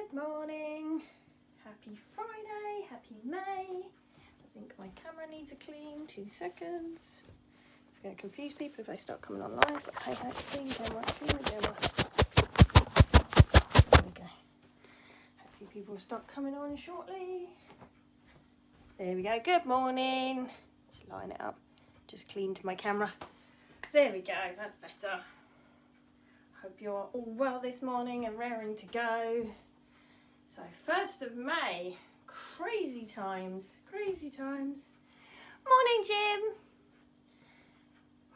Good morning, happy Friday, happy May. I think my camera needs a clean, 2 seconds. It's going to confuse people if they start coming on live, but hey, clean camera, clean camera. There we go. Hopefully people will start coming on shortly. There we go, good morning. Just line it up, just cleaned my camera. There we go, that's better. Hope you're all well this morning and raring to go. So 1st of May, crazy times. Morning, Jim.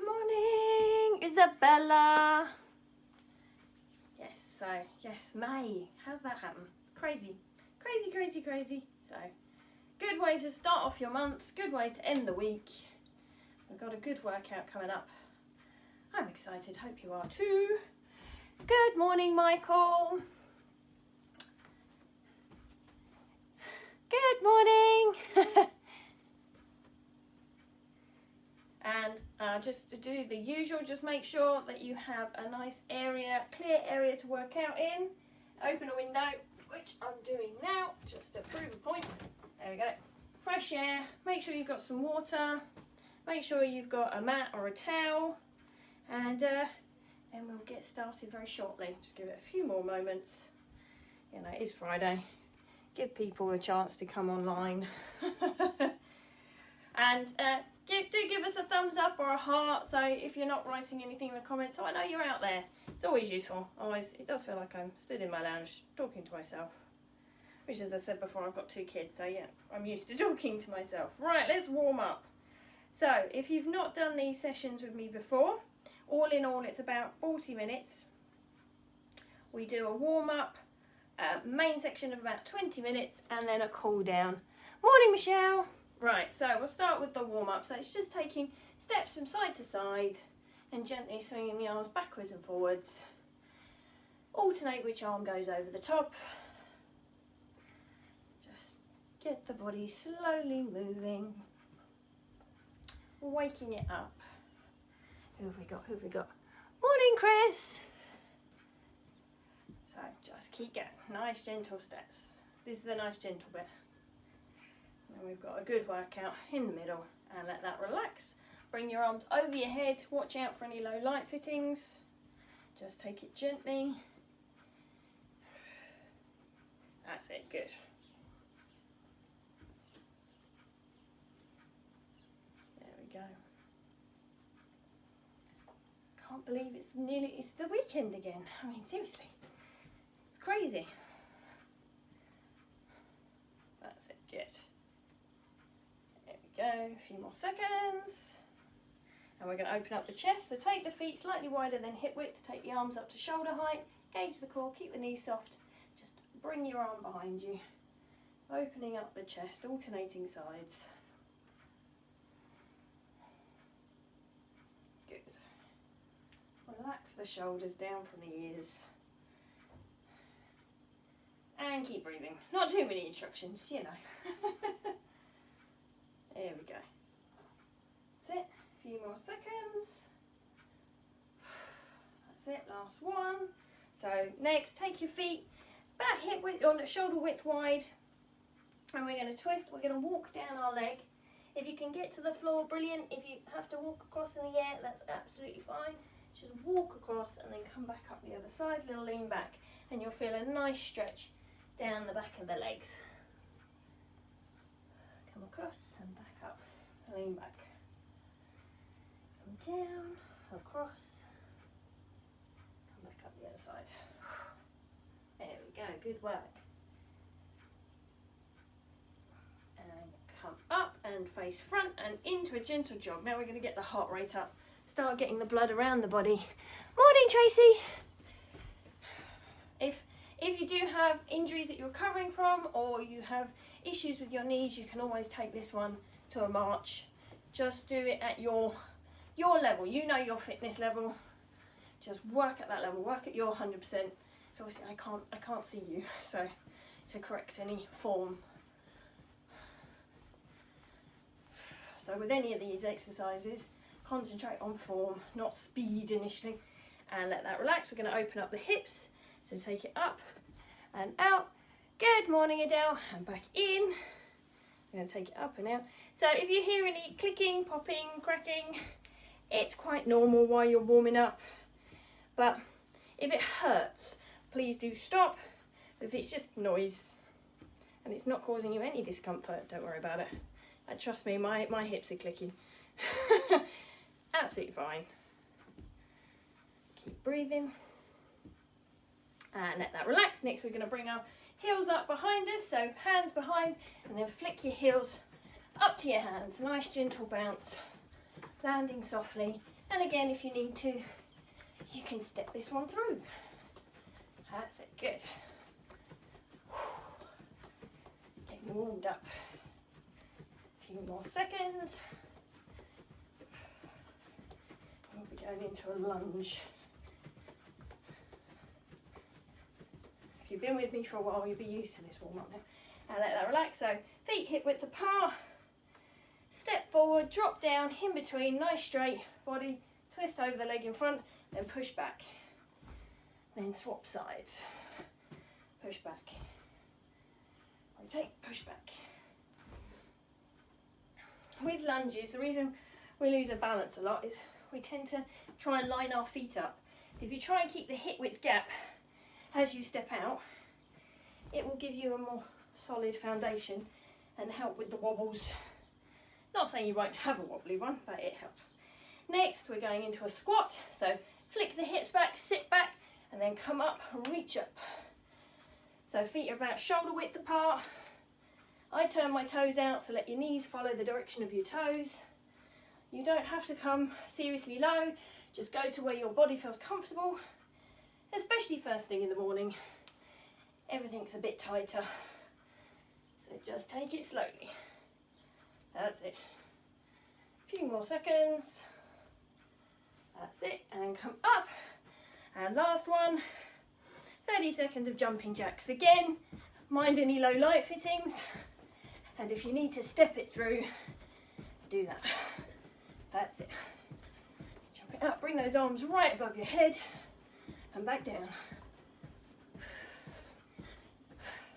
Morning, Isabella. Yes, May. How's that happen? Crazy. So, good way to start off your month, good way to end the week. We've got a good workout coming up. I'm excited, hope you are too. Good morning, Michael. Good morning. And just to do the usual, just make sure that you have a nice area, clear area to work out in. Open a window, which I'm doing now, just to prove a point. There we go. Fresh air, make sure you've got some water, make sure you've got a mat or a towel, and then we'll get started very shortly. Just give it a few more moments. You know, it is Friday. Give people a chance to come online. And do give us a thumbs up or a heart, so if you're not writing anything in the comments, so I know you're out there. It's always useful. It does feel like I'm stood in my lounge talking to myself. Which, as I said before, I've got 2 kids, so yeah, I'm used to talking to myself. Right, let's warm up. So, if you've not done these sessions with me before, all in all, it's about 40 minutes. We do a warm-up, main section of about 20 minutes, and then a cool-down. Morning, Michelle. Right, so we'll start with the warm-up. So it's just taking steps from side to side and gently swinging the arms backwards and forwards. Alternate which arm goes over the top. Just get the body slowly moving, waking it up. Who have we got? Morning, Chris. So just keep going. Nice gentle steps. This is the nice gentle bit. And we've got a good workout in the middle, and let that relax. Bring your arms over your head. Watch out for any low light fittings. Just take it gently. That's it, good. There we go. Can't believe it's the weekend again. I mean, seriously, it's crazy. That's it, good. There we go, a few more seconds. And we're going to open up the chest. So take the feet slightly wider than hip width, take the arms up to shoulder height, gauge the core, keep the knees soft. Just bring your arm behind you, opening up the chest, alternating sides. Good. Relax the shoulders down from the ears. And keep breathing. Not too many instructions, you know. There we go. That's it. A few more seconds. That's it. Last one. So next, take your feet about hip width, on shoulder width wide. And we're going to twist. We're going to walk down our leg. If you can get to the floor, brilliant. If you have to walk across in the air, that's absolutely fine. Just walk across and then come back up the other side, little lean back, and you'll feel a nice stretch down the back of the legs. Come across and back up, lean back. Come down, across, come back up the other side. There we go, good work. And come up and face front and into a gentle jog. Now we're going to get the heart rate up. Start getting the blood around the body. Morning, Tracy. If you do have injuries that you're recovering from, or you have issues with your knees, you can always take this one to a march. Just do it at your level. You know your fitness level. Just work at that level. Work at your 100%. So obviously I can't see you, so to correct any form. So with any of these exercises, concentrate on form, not speed initially, and let that relax. We're going to open up the hips, so take it up and out, Good morning, Adele. I'm back in. I'm going to take it up and out. So if you hear any clicking, popping, cracking, it's quite normal while you're warming up. But if it hurts, please do stop. But if it's just noise and it's not causing you any discomfort, don't worry about it. And trust me, my hips are clicking. Absolutely fine. Keep breathing. And let that relax. Next we're going to bring our heels up behind us, so hands behind, and then flick your heels up to your hands. Nice gentle bounce, landing softly. And again, if you need to, you can step this one through. That's it, good. Getting warmed up. A few more seconds. We'll be going into a lunge. If you've been with me for a while, you'll be used to this warm up now. And let that relax. So feet hip width apart. Step forward, drop down, in between, nice straight body. Twist over the leg in front, then push back. Then swap sides. Push back. Rotate, push back. With lunges, the reason we lose our balance a lot is we tend to try and line our feet up. So if you try and keep the hip width gap as you step out, it will give you a more solid foundation and help with the wobbles. Not saying you won't have a wobbly one, but it helps. Next, we're going into a squat. So flick the hips back, sit back, and then come up, reach up. So feet are about shoulder width apart. I turn my toes out, so let your knees follow the direction of your toes. You don't have to come seriously low, just go to where your body feels comfortable. Especially first thing in the morning, everything's a bit tighter, so just take it slowly. That's it. A few more seconds. That's it, and come up. And last one, 30 seconds of jumping jacks. Again, mind any low light fittings, and if you need to step it through, do that. That's it. Jump it up, bring those arms right above your head. And back down.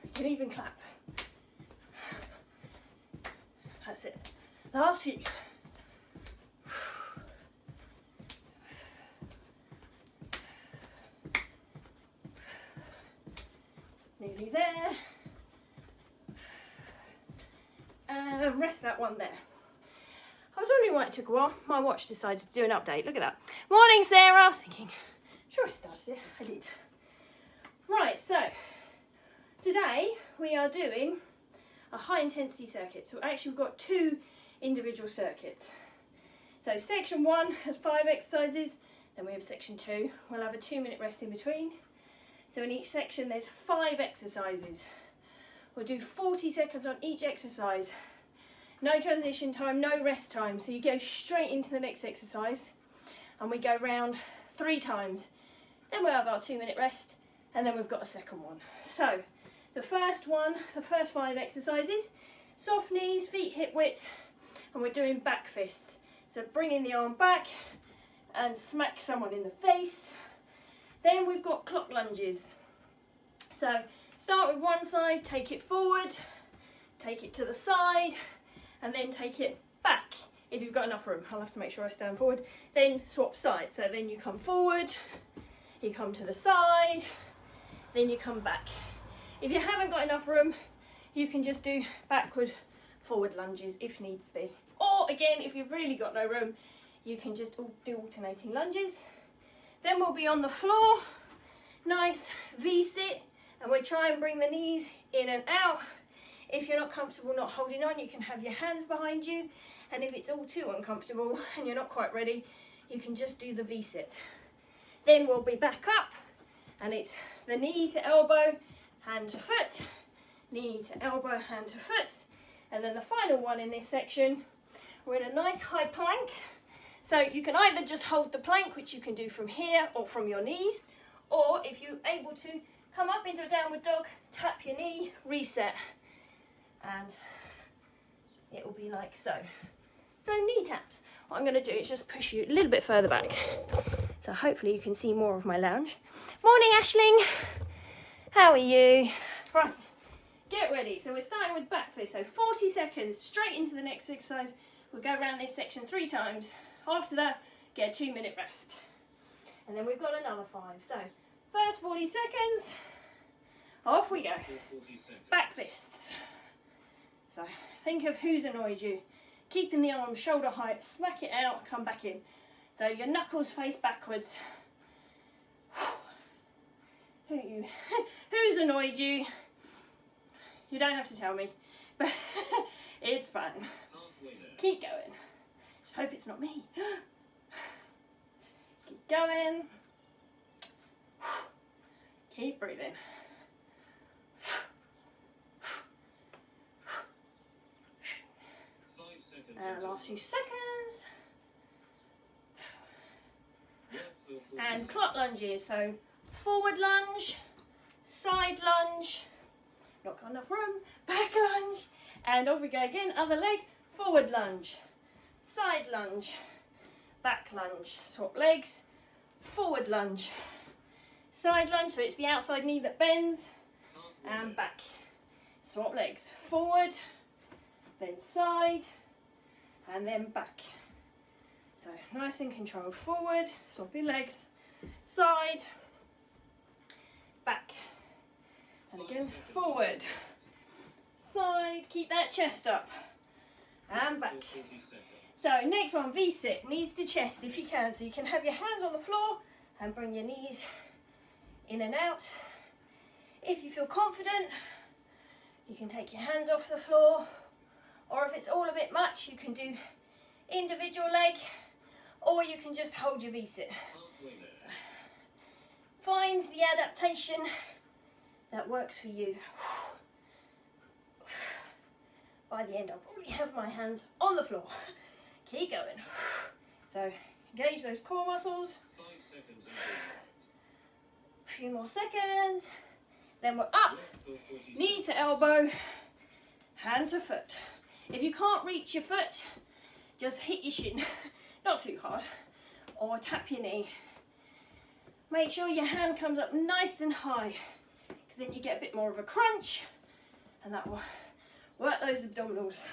You can even clap. That's it. Last few. Nearly there. And rest that one there. I was wondering why it took a while. My watch decided to do an update. Look at that. Morning, Sarah. I was thinking, sure I started it. I did. Right, so today we are doing a high intensity circuit. So actually we've got two individual circuits. So section 1 has 5 exercises, then we have section 2. We'll have a 2-minute rest in between. So in each section there's 5 exercises. We'll do 40 seconds on each exercise. No transition time, no rest time. So you go straight into the next exercise and we go round 3 times. Then we'll have our 2-minute rest, and then we've got a second one. So the first one, the first 5 exercises, soft knees, feet hip width, and we're doing back fists. So bringing the arm back and smack someone in the face. Then we've got clock lunges. So start with one side, take it forward, take it to the side, and then take it back if you've got enough room. I'll have to make sure I stand forward. Then swap sides. So then you come forward, you come to the side, then you come back. If you haven't got enough room, you can just do backward, forward lunges if needs be. Or again, if you've really got no room, you can just do alternating lunges. Then we'll be on the floor, nice V-sit, and we'll try and bring the knees in and out. If you're not comfortable not holding on, you can have your hands behind you, and if it's all too uncomfortable and you're not quite ready, you can just do the V-sit. Then we'll be back up, and it's the knee to elbow, hand to foot, knee to elbow, hand to foot. And then the final one in this section, we're in a nice high plank. So you can either just hold the plank, which you can do from here or from your knees, or if you're able to, come up into a downward dog, tap your knee, reset, and it will be like so. So knee taps. What I'm going to do is just push you a little bit further back. So hopefully you can see more of my lounge. Morning, Aisling. How are you? Right, get ready. So we're starting with back fist. So 40 seconds straight into the next exercise. We'll go around this section 3 times. After that, get a 2-minute rest. And then we've got another 5. So first 40 seconds, off we go. Back fists. So think of who's annoyed you. Keeping the arm shoulder height, smack it out, come back in. So your knuckles face backwards. Who's annoyed you? You don't have to tell me, but it's fine. Keep going. Just hope it's not me. Keep going. Keep breathing. And last few seconds. And clock lunges. So forward lunge, side lunge, not got enough room, back lunge, and off we go again. Other leg, forward lunge, side lunge, back lunge. Swap legs, forward lunge, side lunge, so it's the outside knee that bends, and back. Swap legs, forward, then side, and then back. So nice and controlled. Forward, swap your legs, side, back, and again forward, side, keep that chest up, and back. So next one, V-sit, knees to chest if you can, so you can have your hands on the floor and bring your knees in and out. If you feel confident, you can take your hands off the floor, or if it's all a bit much, you can do individual leg, or you can just hold your V-sit. So, find the adaptation that works for you. By the end, I'll probably have my hands on the floor. Keep going. So, engage those core muscles. 5 seconds. A few more seconds. Then we're up, knee to elbow, hand to foot. If you can't reach your foot, just hit your shin, not too hard, or tap your knee. Make sure your hand comes up nice and high, because then you get a bit more of a crunch, and that will work those abdominals.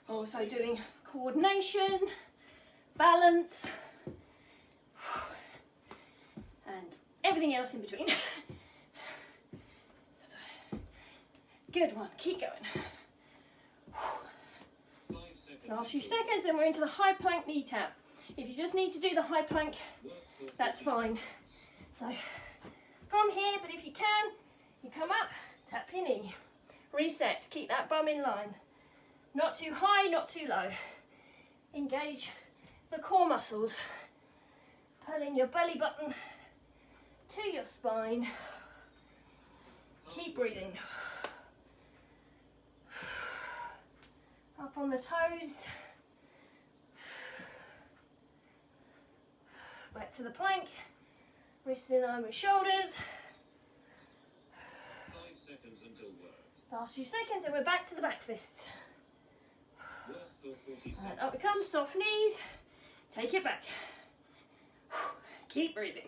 Also doing coordination, balance, and everything else in between. So, good one, keep going. Last few seconds, then we're into the high plank knee tap. If you just need to do the high plank, that's fine. So from here, but if you can, you come up, tap your knee, reset, keep that bum in line. Not too high, not too low. Engage the core muscles. Pulling your belly button to your spine. Keep breathing. Up on the toes. Back to the plank. Wrists in line with shoulders. 5 seconds until work. Last few seconds and we're back to the back fists. Work for 40 seconds. And up it comes, soft knees. Take it back. Keep breathing.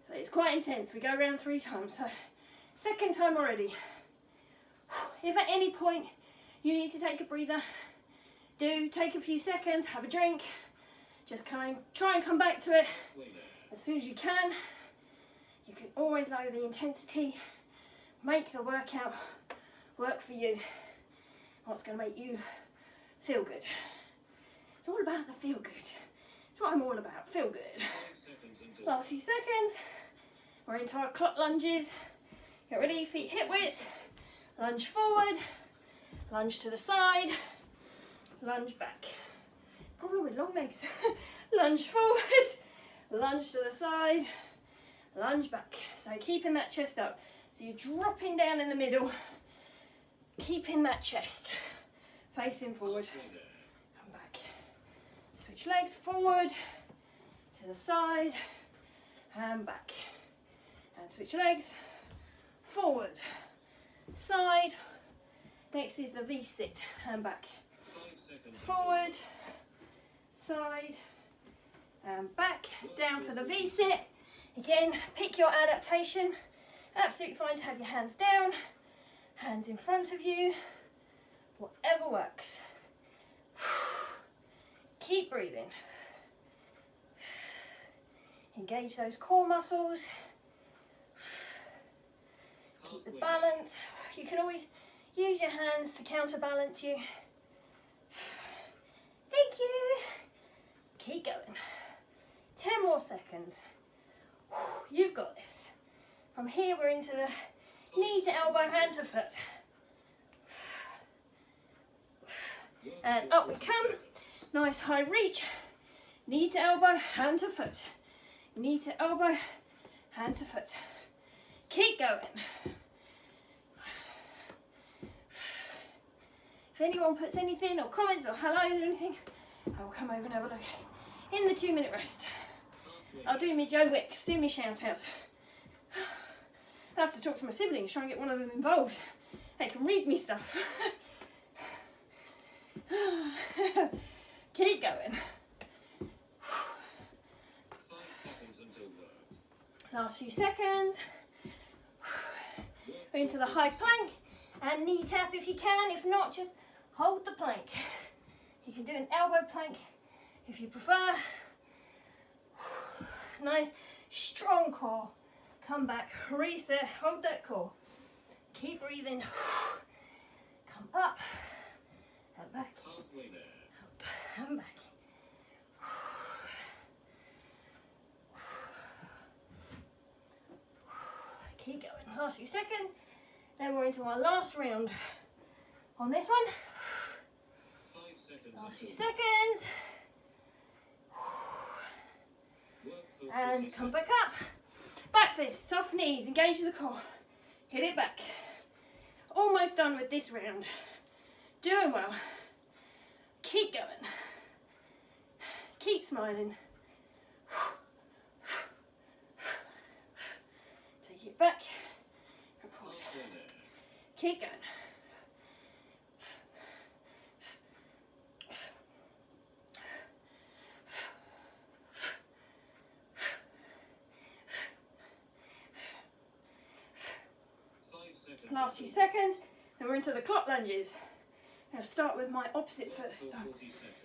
So it's quite intense. We go around 3 times. So second time already. If at any point you need to take a breather, do take a few seconds, have a drink, just try and come back to it as soon as you can. You can always lower the intensity, make the workout work for you, what's going to make you feel good. It's all about the feel good. It's what I'm all about, feel good. Last few seconds, we're into our clock lunges. Get ready, feet hip width, lunge forward, lunge to the side, lunge back. Problem with long legs. Lunge forward, lunge to the side, lunge back. So keeping that chest up. So you're dropping down in the middle, keeping that chest facing forward. Come back. Switch legs forward, to the side, and back. And switch legs, forward, side. Next is the V-sit, and back. Forward, side, and back. Down for the V-sit. Again, pick your adaptation. Absolutely fine to have your hands down, Hands in front of you, whatever works. Keep breathing. Engage those core muscles. Keep the balance. You can always use your hands to counterbalance you. Thank you. Keep going. 10 more seconds. You've got this. From here we're into the knee to elbow, hand to foot. And up we come. Nice high reach. Knee to elbow, hand to foot. Knee to elbow, hand to foot. Keep going. If anyone puts anything or comments or hellos or anything, I will come over and have a look. In the 2-minute rest, I'll do me Joe Wicks, do me shout out. I'll have to talk to my siblings, try and get one of them involved. They can read me stuff. Keep going. 5 seconds until work. Last few seconds. Into the high plank and knee tap if you can. If not, just hold the plank. You can do an elbow plank if you prefer. Nice, strong core. Come back, reset, hold that core. Keep breathing. Come up and back. Halfway there. Up and back. Keep going. Last few seconds. Then we're into our last round on this one. 5 seconds Last few until seconds. work for And 40 come back up. Back fist, soft knees, engage the core. Hit it back. Almost done with this round. Doing well. Keep going. Keep smiling. Take it back and forward. halfway there. Keep going. Last few seconds, then we're into the clock lunges. I'm going to start with my opposite foot this time.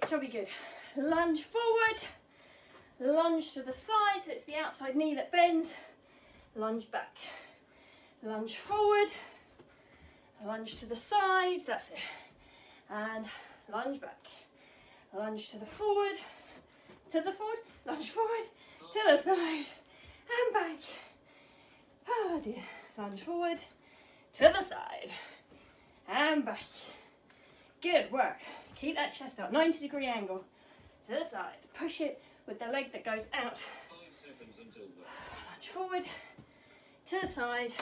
Shall be good. Lunge forward, lunge to the side, so it's the outside knee that bends. Lunge back, lunge forward, lunge to the side, that's it. And lunge back, lunge to the forward, lunge forward, to the side, and back. Oh dear, lunge forward, to the side, and back. Good work. Keep that chest up, 90-degree angle, to the side. Push it with the leg that goes out. 5 seconds until work. Lunge forward, to the side,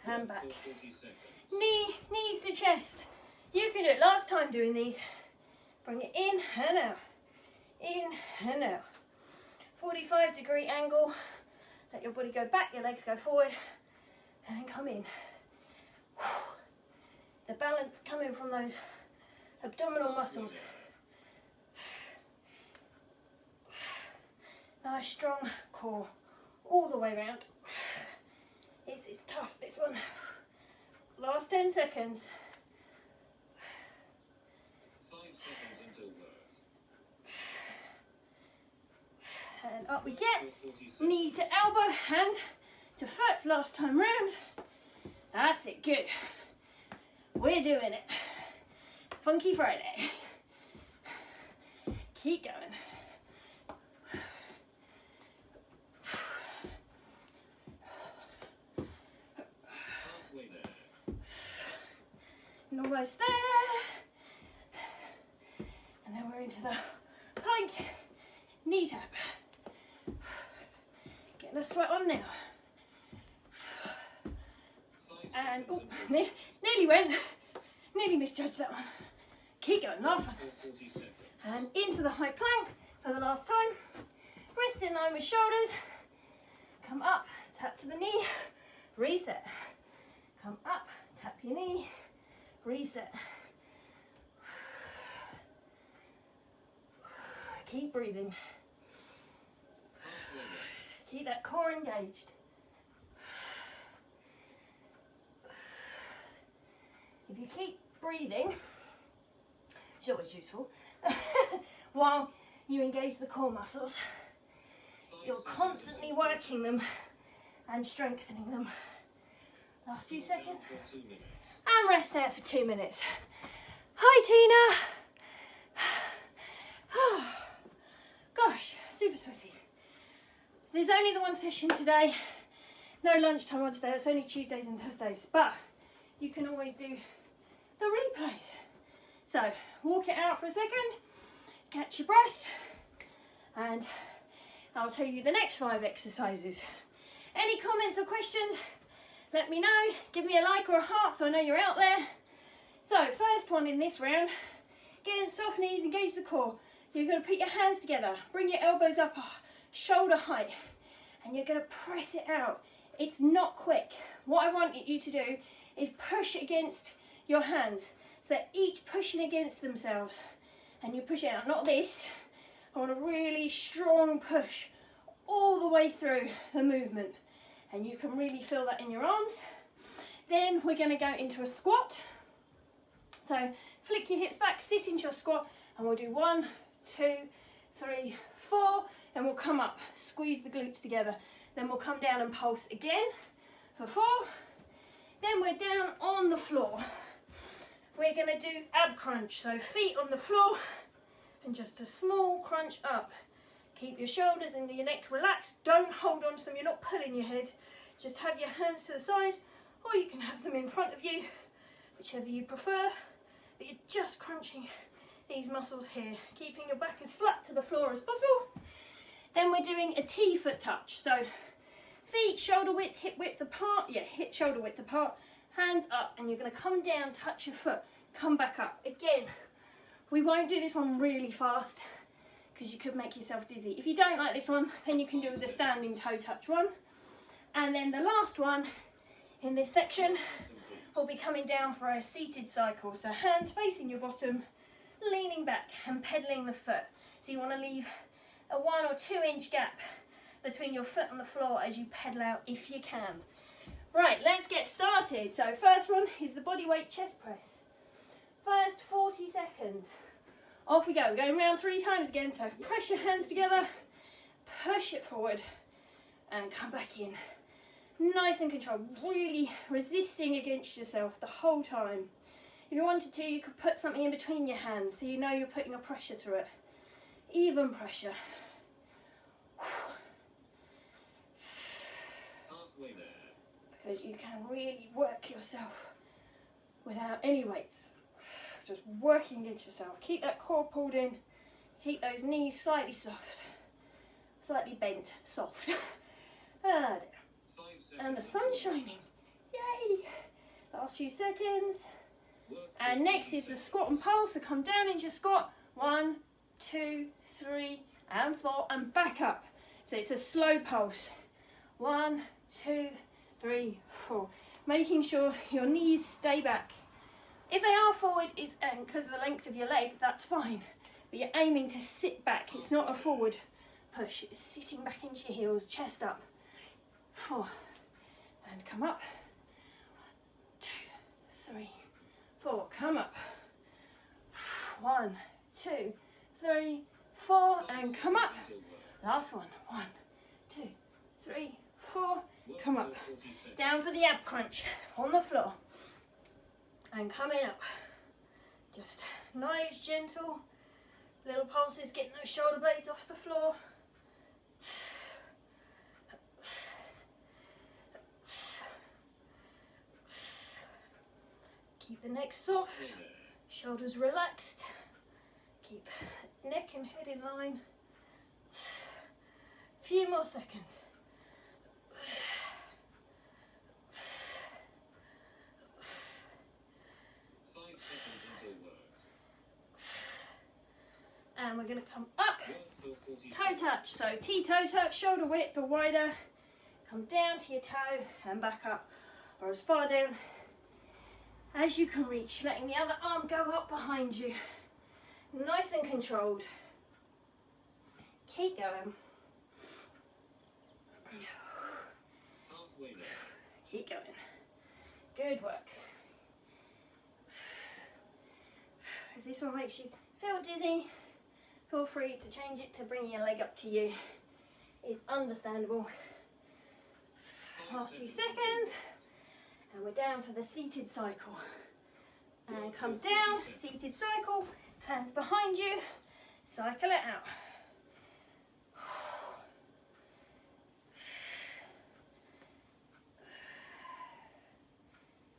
and back. For 40 seconds. Knees to chest. You can do it last time doing these. Bring it in and out. In and out. 45-degree angle. Let your body go back, your legs go forward, and then come in. The balance coming from those abdominal muscles. Nice strong core all the way around. It's tough, this one. Last 10 seconds. 5 seconds until work. And up we get. For 40 seconds. Knee to elbow, hand to foot, last time round. That's it, good. We're doing it. Funky Friday. Keep going. Halfway there. And almost there. And then we're into the plank, knee tap. Getting a sweat on now. 5 And seconds oh, until nearly went. Nearly misjudged that one. Keep going, last one. for 40 seconds. And into the high plank for the last time. Wrists in line with shoulders. Come up, tap to the knee, reset. Come up, tap your knee, reset. Keep breathing. Halfway there. Keep that core engaged. if you keep breathing, which is always useful, while you engage the core muscles, you're constantly working them and strengthening them. Last few seconds. And rest there for 2 minutes. Hi, Tina. Gosh, super sweaty. There's only the one session today. No lunchtime on today. It's only Tuesdays and Thursdays. But you can always do the replays. So walk it out for a second, catch your breath, and I'll tell you the next 5 exercises. Any comments or questions, let me know. Give me a like or a heart so I know you're out there. So first one in this round, get in soft knees, engage the core. You're going to put your hands together, bring your elbows up shoulder height, and you're going to press it out. It's not quick. What I want you to do is push against your hands. So they're each pushing against themselves, and you push it out. Not this. I want a really strong push all the way through the movement, and you can really feel that in your arms. Then we're going to go into a squat. So flick your hips back, sit into your squat, and we'll do 1, 2, 3, 4, and we'll come up, squeeze the glutes together. Then we'll come down and pulse again for 4. Then we're down on the floor. We're going to do ab crunch, so feet on the floor and just a small crunch up. Keep your shoulders and your neck relaxed. Don't hold on to them, you're not pulling your head. Just have your hands to the side, or you can have them in front of you, whichever you prefer. But you're just crunching these muscles here, keeping your back as flat to the floor as possible. Then we're doing a T-foot touch, so feet shoulder width, hip width apart, hip shoulder width apart, hands up, and you're going to come down, touch your foot, come back up. Again, we won't do this one really fast because you could make yourself dizzy. If you don't like this one, then you can do the standing toe touch one. And then the last one in this section will be coming down for a seated cycle. So hands facing your bottom, leaning back and pedaling the foot. So you want to leave a 1 or 2 inch gap between your foot and the floor as you pedal out if you can. Right, let's get started. So first one is the bodyweight chest press. First 40 seconds. Off we go. We're going around 3 times again. So press your hands together, push it forward and come back in. Nice and controlled, really resisting against yourself the whole time. If you wanted to, you could put something in between your hands so you know you're putting a pressure through it. Even pressure. Halfway there. Because you can really work yourself without any weights. Just working against yourself. Keep that core pulled in. Keep those knees slightly soft. Slightly bent, soft. And the sun's shining. Yay! Last few seconds. And next is the squat and pulse. So come down into your squat. 1, 2, 3, and 4, and back up. So it's a slow pulse. 1, 2, 3, 4. Making sure your knees stay back. If they are forward, it's because of the length of your leg, that's fine. But you're aiming to sit back. It's not a forward push. It's sitting back into your heels, chest up. 4. And come up. 2, 3, 4. Come up. 1, 2, 3, 4. And come up. Last one. 1, 2, 3, 4. Come up. Down for the ab crunch on the floor. And coming up. Just nice, gentle, little pulses, getting those shoulder blades off the floor. Keep the neck soft, shoulders relaxed. Keep neck and head in line. Few more seconds. And we're going to come up, toe touch, so T-toe touch, shoulder width or wider, come down to your toe and back up, or as far down as you can reach, letting the other arm go up behind you, nice and controlled. Keep going. Keep going. Good work. If this one makes you feel dizzy, feel free to change it to bring your leg up to you. It's understandable. Last few seconds, and we're down for the seated cycle. And come down, seated cycle, hands behind you, cycle it out.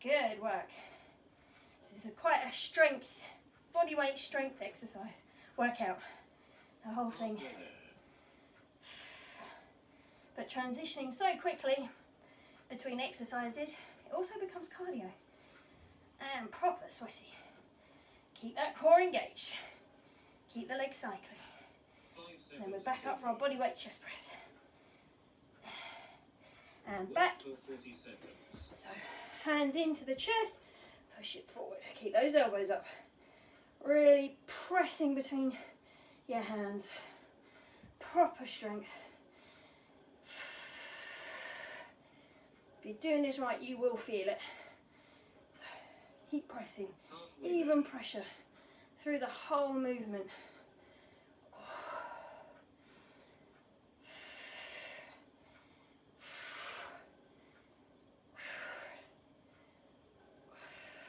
Good work. This is quite a strength, body weight strength exercise, workout, the whole thing. But transitioning so quickly between exercises, it also becomes cardio and proper sweaty. Keep that core engaged. Keep the legs cycling. Then we're back up for our body weight chest press. And back. So hands into the chest, push it forward. Keep those elbows up. Really pressing between your hands. Proper strength. If you're doing this right, you will feel it. So keep pressing, even pressure through the whole movement.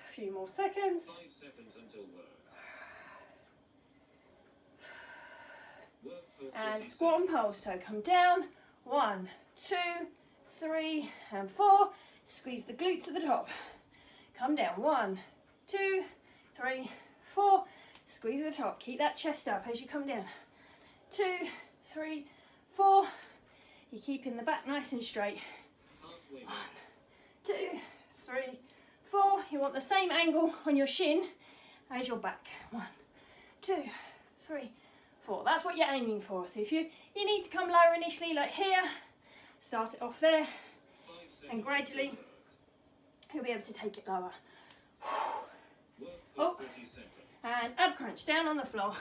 A few more seconds. 5 seconds until work. And squat and pulse. So come down. 1, 2, 3 and 4. Squeeze the glutes at the top. Come down. 1, 2, 3, 4. Squeeze at the top. Keep that chest up as you come down. 2, 3, 4. You're keeping the back nice and straight. 1, 2, 3, 4. You want the same angle on your shin as your back. 1, 2, 3, 4. That's what you're aiming for. So if you need to come lower initially, like here, start it off there, and gradually you'll be able to take it lower. Oh, and ab crunch down on the floor.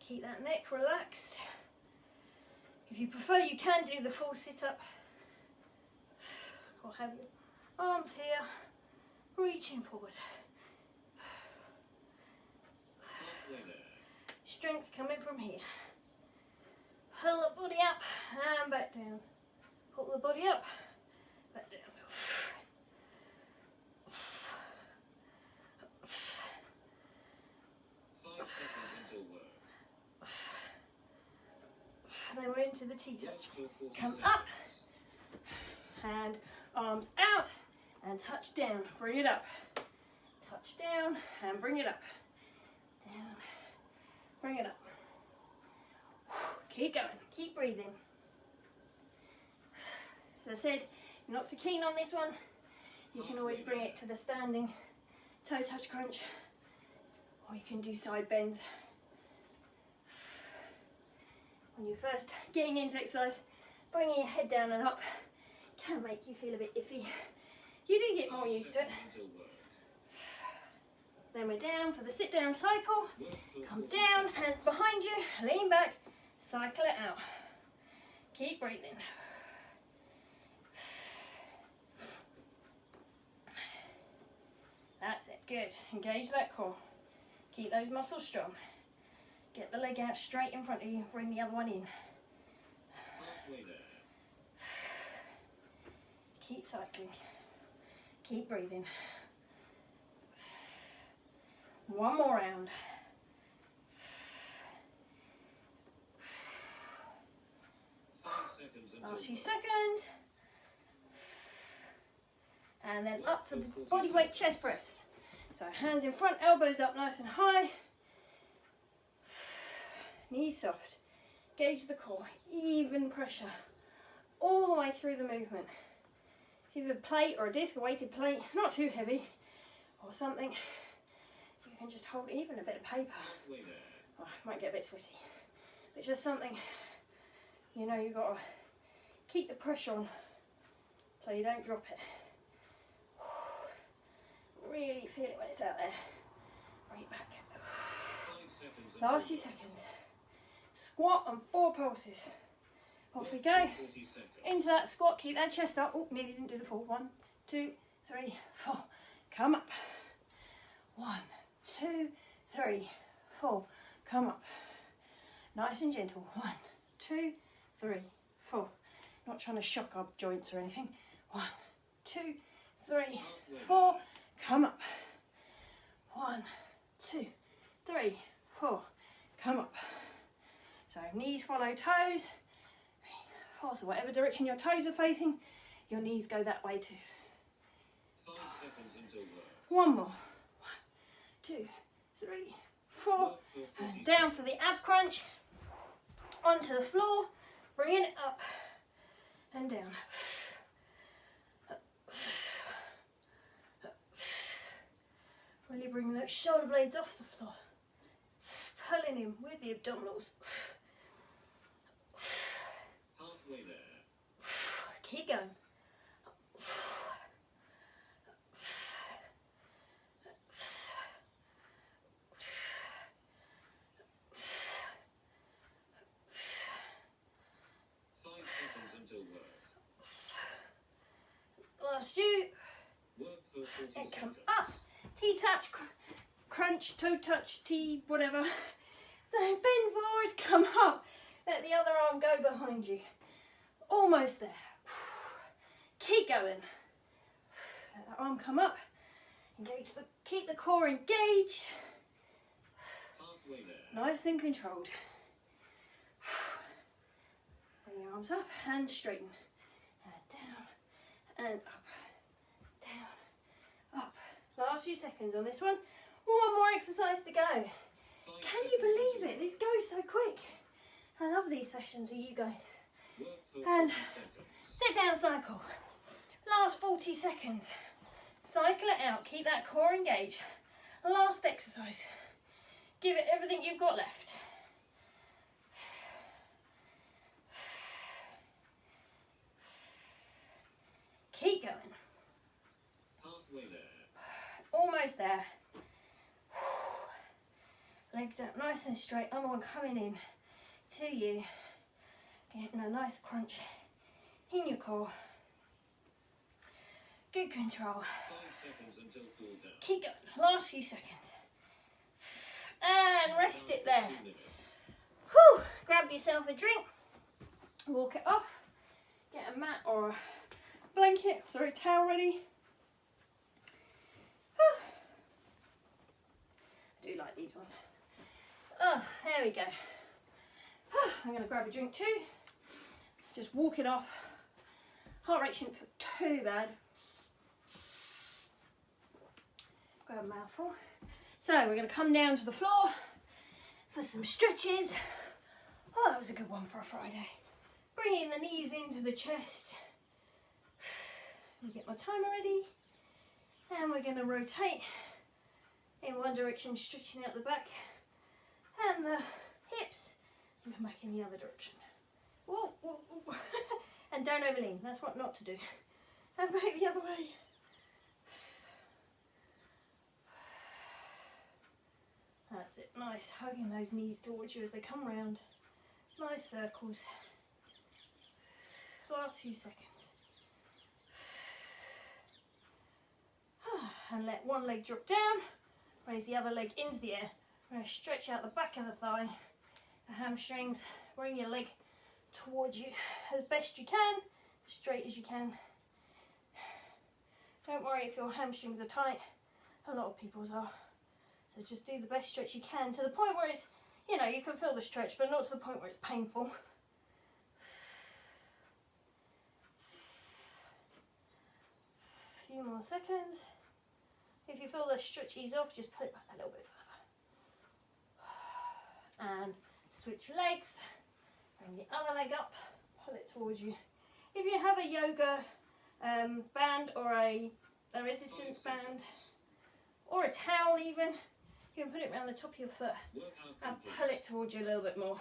Keep that neck relaxed. If you prefer, you can do the full sit-up, or have your arms here, reaching forward. Strength coming from here. Pull the body up and back down. Pull the body up, back down. 5 seconds until work. Then we're into the T-touch. Come up, and arms out, and touch down. Bring it up. Touch down, and bring it up. Down, bring it up. Keep going, keep breathing. As I said, if you're not so keen on this one, you can always bring it to the standing toe touch crunch, or you can do side bends. When you're first getting into exercise, bringing your head down and up can make you feel a bit iffy. You do get more used to it. Then we're down for the sit down cycle. Come down, hands behind you, lean back, cycle it out. Keep breathing. That's it, good. Engage that core. Keep those muscles strong. Get the leg out straight in front of you, bring the other one in. Keep cycling. Keep breathing. One more round. Last few seconds. And then up for the body weight chest press. So hands in front, elbows up nice and high. Knees soft. Gauge the core. Even pressure. All the way through the movement. If you have a plate or a disc, a weighted plate, not too heavy, or something, you can just hold even a bit of paper. Oh, might get a bit sweaty. But it's just something, you know, you've got to keep the pressure on so you don't drop it. Really feel it when it's out there. Bring it back. Last few seconds. Squat and 4 pulses. Off we go. Into that squat, keep that chest up. Oh, nearly didn't do the full. 1, 2, 3, 4. come up. 1, 2, 3, 4, come up. Nice and gentle. 1, 2, 3, 4. Not trying to shock our joints or anything. 1, 2, 3, 4, come up. 1, 2, 3, 4, come up. So knees follow toes. 3, 4. So whatever direction your toes are facing, your knees go that way too. 5 seconds until work. One more. 1, 2, 3, 4. And down for the ab crunch. Onto the floor. Bringing it up and down. Really bring those shoulder blades off the floor. Pulling in with the abdominals. Halfway there. Keep going. 5 seconds until work. Last few. Work for 40 And come seconds. up. T-touch, crunch, toe touch, T, whatever. So bend forward, come up. Let the other arm go behind you. Almost there. Keep going. Let the arm come up. Engage keep the core engaged. Halfway there. Nice and controlled. Bring your arms up and straighten. And down and up. Down, up. Last few seconds on this one. One more exercise to go. 5 Can you believe it? This goes so quick. I love these sessions with you guys. Work for And 40 seconds. sit down cycle. Last 40 seconds. Cycle it out. Keep that core engaged. Last exercise. Give it everything you've got left. Keep going. Halfway there. Almost there. Legs up nice and straight. Other one coming in to you. Getting a nice crunch in your core. Good control. 5 seconds until cool down. Keep going. Last few seconds. And rest it there. 2 minutes. Whew. Grab yourself a drink. Walk it off. Get a mat or a blanket. Throw a towel ready. Whew. I do like these ones. Oh, there we go. I'm going to grab a drink too. Just walk it off. Heart rate shouldn't feel too bad. Grab a mouthful. So we're going to come down to the floor for some stretches. Oh, that was a good one for a Friday. Bringing the knees into the chest. Let me get my timer ready. And we're going to rotate in one direction, stretching out the back and the hips, and come back in the other direction. Whoa, whoa, whoa. And don't overlean, that's what not to do. And back the other way. That's it, nice, hugging those knees towards you as they come round. Nice circles. Last few seconds. And let one leg drop down, raise the other leg into the air. We're going to stretch out the back of the thigh, the hamstrings, bring your leg towards you as best you can, as straight as you can. Don't worry if your hamstrings are tight, a lot of people's are. So just do the best stretch you can to the point where it's, you know, you can feel the stretch, but not to the point where it's painful. A few more seconds. If you feel the stretch ease off, just put it back a little bit further. And switch legs. Bring the other leg up, pull it towards you. If you have a yoga band or a resistance band, or a towel even, you can put it around the top of your foot and pull it towards you a little bit more.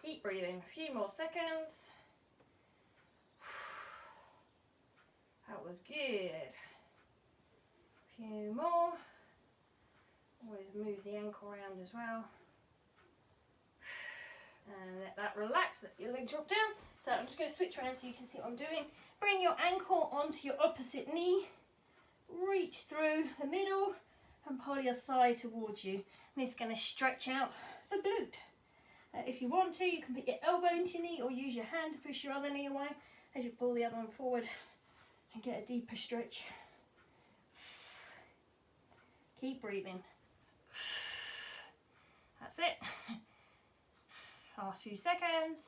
Keep breathing, a few more seconds. That was good. A few more. Always move the ankle around as well. And let that relax, let your leg drop down. So I'm just going to switch around so you can see what I'm doing. Bring your ankle onto your opposite knee. Reach through the middle and pull your thigh towards you. And this is going to stretch out the glute. If you want to, you can put your elbow into your knee or use your hand to push your other knee away as you pull the other one forward and get a deeper stretch. Keep breathing. That's it. Last few seconds.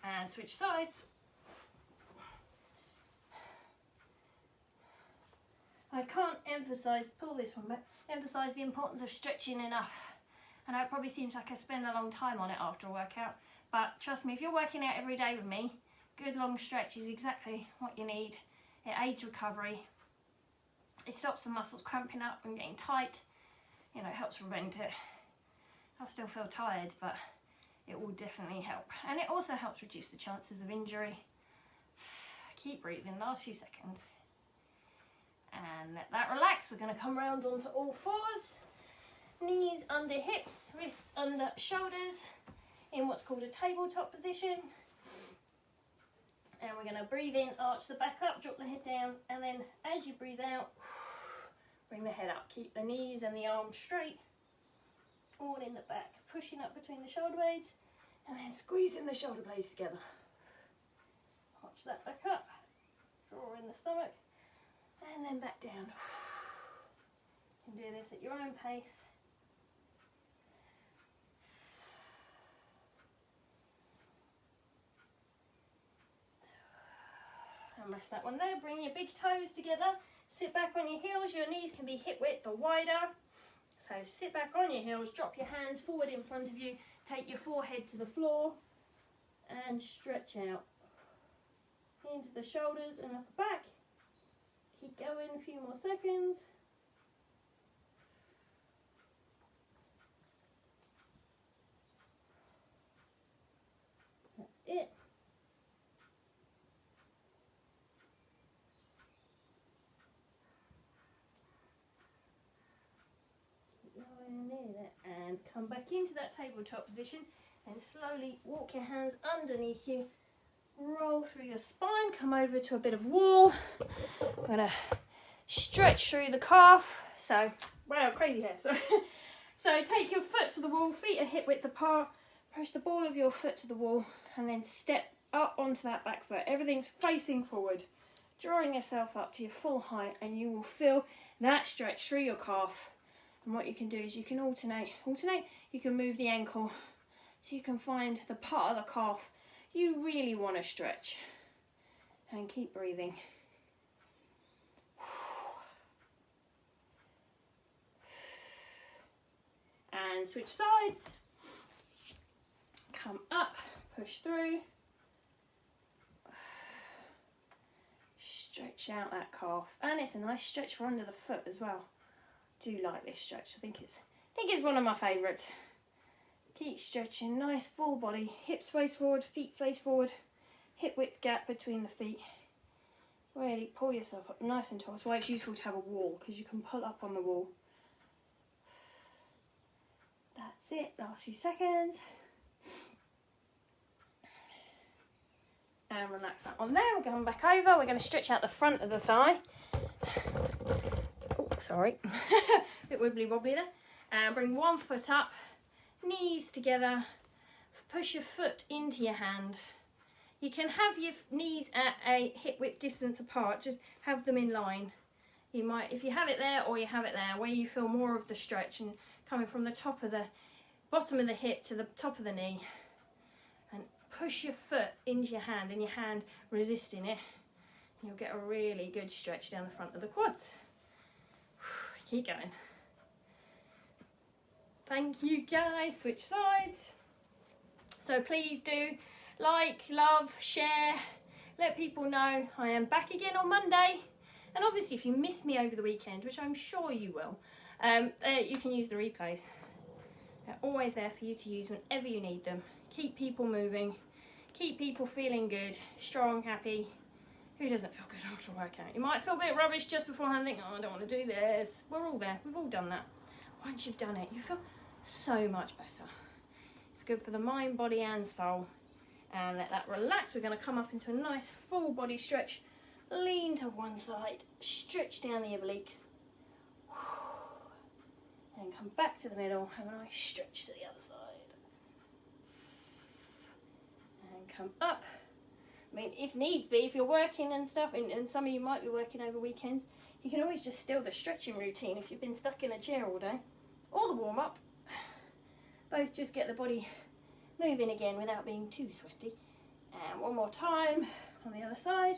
And switch sides. I can't pull this one back, emphasise the importance of stretching enough. I know it probably seems like I spend a long time on it after a workout, but trust me, if you're working out every day with me, good long stretch is exactly what you need. It aids recovery. It stops the muscles cramping up and getting tight. You know, it helps prevent it. I'll still feel tired, but it will definitely help. And it also helps reduce the chances of injury. Keep breathing, last few seconds. And let that relax. We're going to come round onto all fours. Knees under hips, wrists under shoulders in what's called a tabletop position. And we're going to breathe in, arch the back up, drop the head down, and then as you breathe out, bring the head up. Keep the knees and the arms straight, all in the back, pushing up between the shoulder blades, and then squeezing the shoulder blades together. Arch that back up, draw in the stomach, and then back down. You can do this at your own pace. And rest that one there. Bring your big toes together. Sit back on your heels. Your knees can be hip width or wider. So sit back on your heels. Drop your hands forward in front of you. Take your forehead to the floor. And stretch out. Into the shoulders and up the back. Keep going a few more seconds. That's it. And come back into that tabletop position and slowly walk your hands underneath you, roll through your spine, come over to a bit of wall. I'm going to stretch through the calf. So, wow, crazy hair, sorry. So take your foot to the wall, feet are hip width apart, push the ball of your foot to the wall and then step up onto that back foot. Everything's facing forward, drawing yourself up to your full height, and you will feel that stretch through your calf. And what you can do is you can alternate, you can move the ankle so you can find the part of the calf you really want to stretch. And keep breathing. And switch sides. Come up, push through. Stretch out that calf. And it's a nice stretch for under the foot as well. Do like this stretch. I think it's one of my favourites. Keep stretching, nice full body, hips face forward, feet face forward, hip width gap between the feet. Really pull yourself up nice and tall. That's why it's useful to have a wall, because you can pull up on the wall. That's it, last few seconds. And relax that one there. We're going back over. We're going to stretch out the front of the thigh. Oh, sorry. A bit wibbly wobbly there. And bring one foot up, knees together. Push your foot into your hand. You can have your knees at a hip width distance apart. Just have them in line. You might, if you have it there or you have it there, where you feel more of the stretch and coming from the top of the bottom of the hip to the top of the knee. And push your foot into your hand and your hand resisting it. You'll get a really good stretch down the front of the quads. Keep going. Thank you guys. Switch sides. So please do like, love, share, let people know I am back again on Monday. And obviously if you missed me over the weekend, which I'm sure you will, you can use the replays. They're always there for you to use whenever you need them. Keep people moving, keep people feeling good, strong, happy. Who doesn't feel good after a workout? You might feel a bit rubbish just beforehand, think, oh, I don't want to do this. We're all there, we've all done that. once you've done it, you feel so much better. It's good for the mind, body and soul. And let that relax. We're going to come up into a nice full body stretch. Lean to one side, stretch down the obliques. Then come back to the middle, have a nice stretch to the other side. And come up. I mean, if needs be, if you're working and stuff, and some of you might be working over weekends, you can always just steal the stretching routine if you've been stuck in a chair all day. Or the warm-up. Both just get the body moving again without being too sweaty. And one more time on the other side.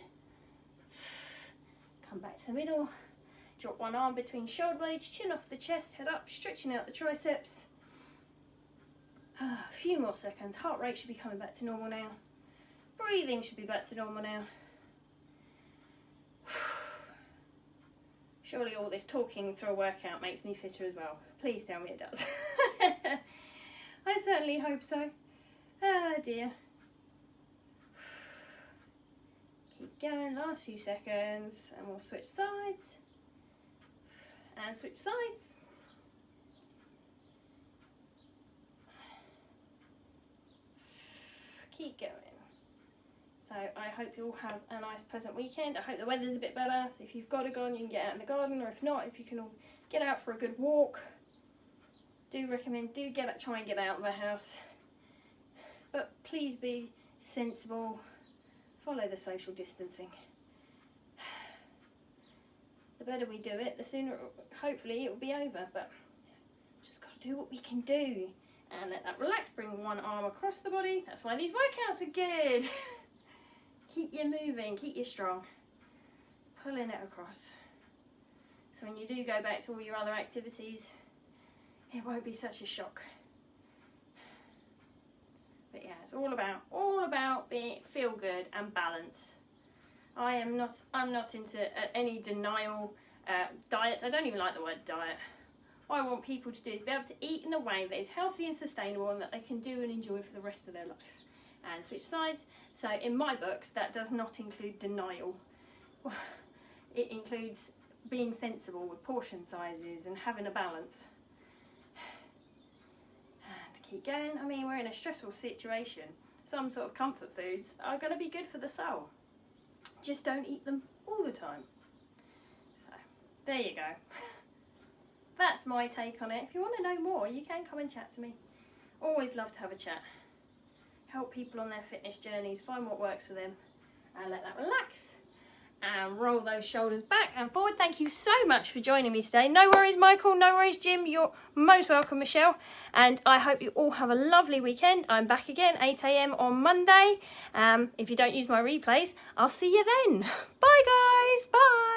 Come back to the middle. Drop one arm between shoulder blades, chin off the chest, head up, stretching out the triceps. A few more seconds. Heart rate should be coming back to normal now. Breathing should be back to normal now. Surely all this talking through a workout makes me fitter as well. Please tell me it does. I certainly hope so. Ah dear. Keep going, last few seconds, and we'll switch sides. And switch sides. Keep going. So I hope you all have a nice pleasant weekend. I hope the weather's a bit better, so if you've got a garden you can get out in the garden, or if not, if you can all get out for a good walk. Do recommend, try and get out of the house. But please be sensible, follow the social distancing. The better we do it, the sooner, hopefully, it will be over. But just got to do what we can do. And let that relax, bring one arm across the body. That's why these workouts are good. Keep you moving, keep you strong. Pulling it across. So when you do go back to all your other activities, it won't be such a shock. But yeah, it's all about being feel good and balance. I'm not into any denial diets. I don't even like the word diet. What I want people to do is be able to eat in a way that is healthy and sustainable and that they can do and enjoy for the rest of their life. And switch sides. So in my books, that does not include denial. It includes being sensible with portion sizes and having a balance. And keep going. I mean, we're in a stressful situation. Some sort of comfort foods are going to be good for the soul. Just don't eat them all the time. So, there you go. That's my take on it. If you want to know more, you can come and chat to me. Always love to have a chat. Help people on their fitness journeys, find what works for them, and let that relax. And roll those shoulders back and forward. Thank you so much for joining me today. No worries, Michael. No worries, Jim. You're most welcome, Michelle. And I hope you all have a lovely weekend. I'm back again, 8 AM on Monday. If you don't use my replays, I'll see you then. Bye, guys. Bye.